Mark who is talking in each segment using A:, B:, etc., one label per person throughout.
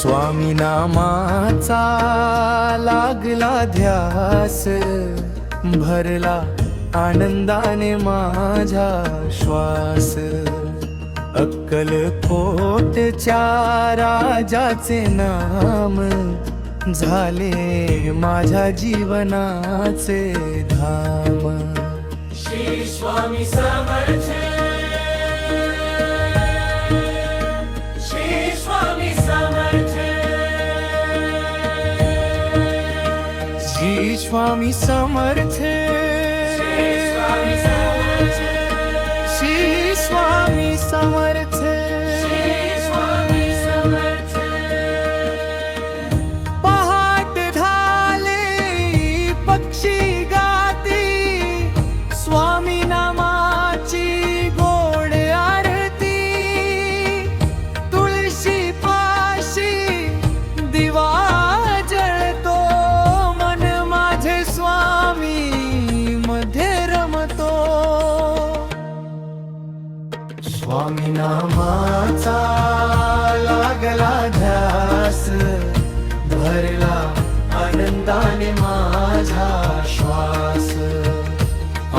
A: स्वामी नामाचा लागला ध्यास, भरला आनंदाने माझा श्वास। अक्कलकोटच्या राजाचे नाम, झाले माझ्या जीवनाचे धाम।
B: श्री स्वामी समर्थ, श्री स्वामी समर्थ,
A: श्री स्वामी समर्थ, श्री स्वामी समर्थ,
B: श्री स्वामी समर्थ।
A: पहाट झाले पक्षी गाती, स्वामी नामाची गोड आरती। तुळशी पाशी दिवा जळतो, मन माझे स्वामी मध्ये रमतो। स्वामी नामाचा लागला ध्यास, भरला आनंदाने माझा श्वास।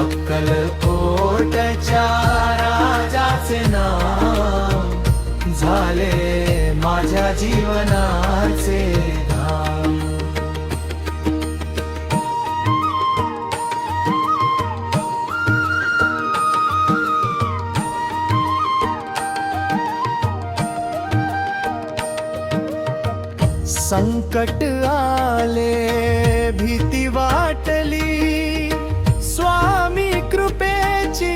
A: अक्कलकोटच्या राजाचे नाम, झाले माझ्या जीवनाचे धाम। संकट आले भीती वाटली, स्वामी कृपेची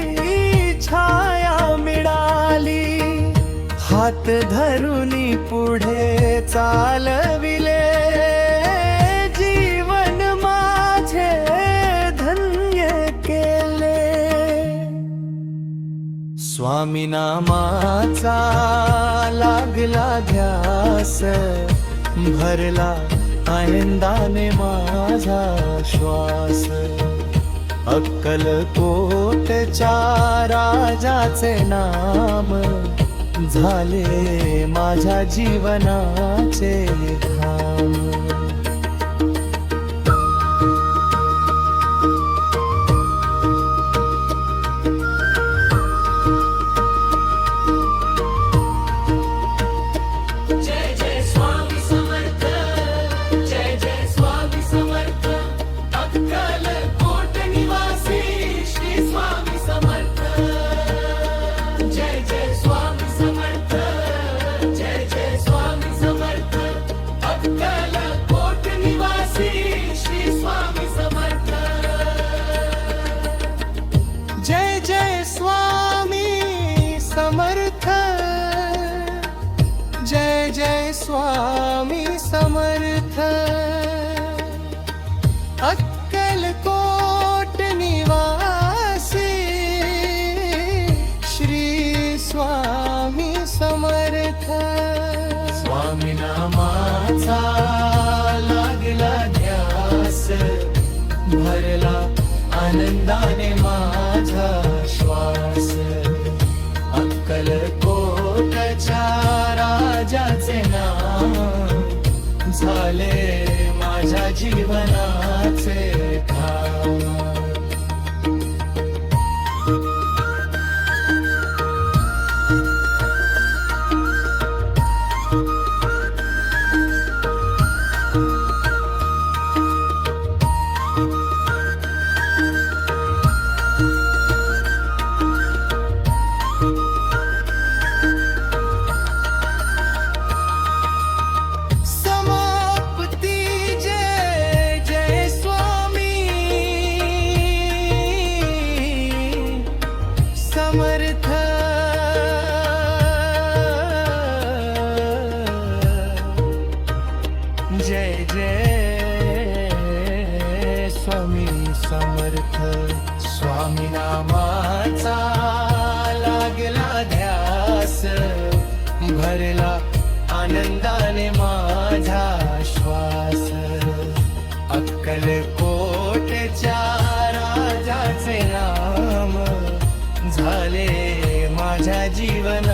A: छाया मिळाली। हात धरुनी पुढे चालविले, जीवन माझे धन्य केले। स्वामी नामाचा लागला ध्यास, भरला आनंदाने माझा श्वास। अक्कलकोटच्या राजाचे नाम, झाले माझ्या जीवनाचे धाम।
B: जय जय स्वामी समर्थ, जय जय स्वामी समर्थ। अक्कलकोट निवासी श्री स्वामी समर्थ। जय जय स्वामी समर्थ, जय जय स्वामी समर्थ। अक्कलकोट निवासी श्री स्वामी समर्थ।
A: जय जय स्वामी समर्थ, जय जय स्वामी समर्थ। अक्कलकोट निवासी श्री स्वामी समर्थ। स्वामी नामाचा लागला ध्यास, भरला आनंदाने माझा श्वास। अक्कलकोटच्या राजाचे नाम, झाले माझ्या जीवनाचे धाम। समाप्ती जय जय स्वामी समर्थ। जय जय स्वामी समर्थ। स्वामी नामाचा लागला ध्यास, भरला आनंदाने माझा श्वास। अक्कलकोटच्या राजाचे नाम, झाले माझ्या जीवन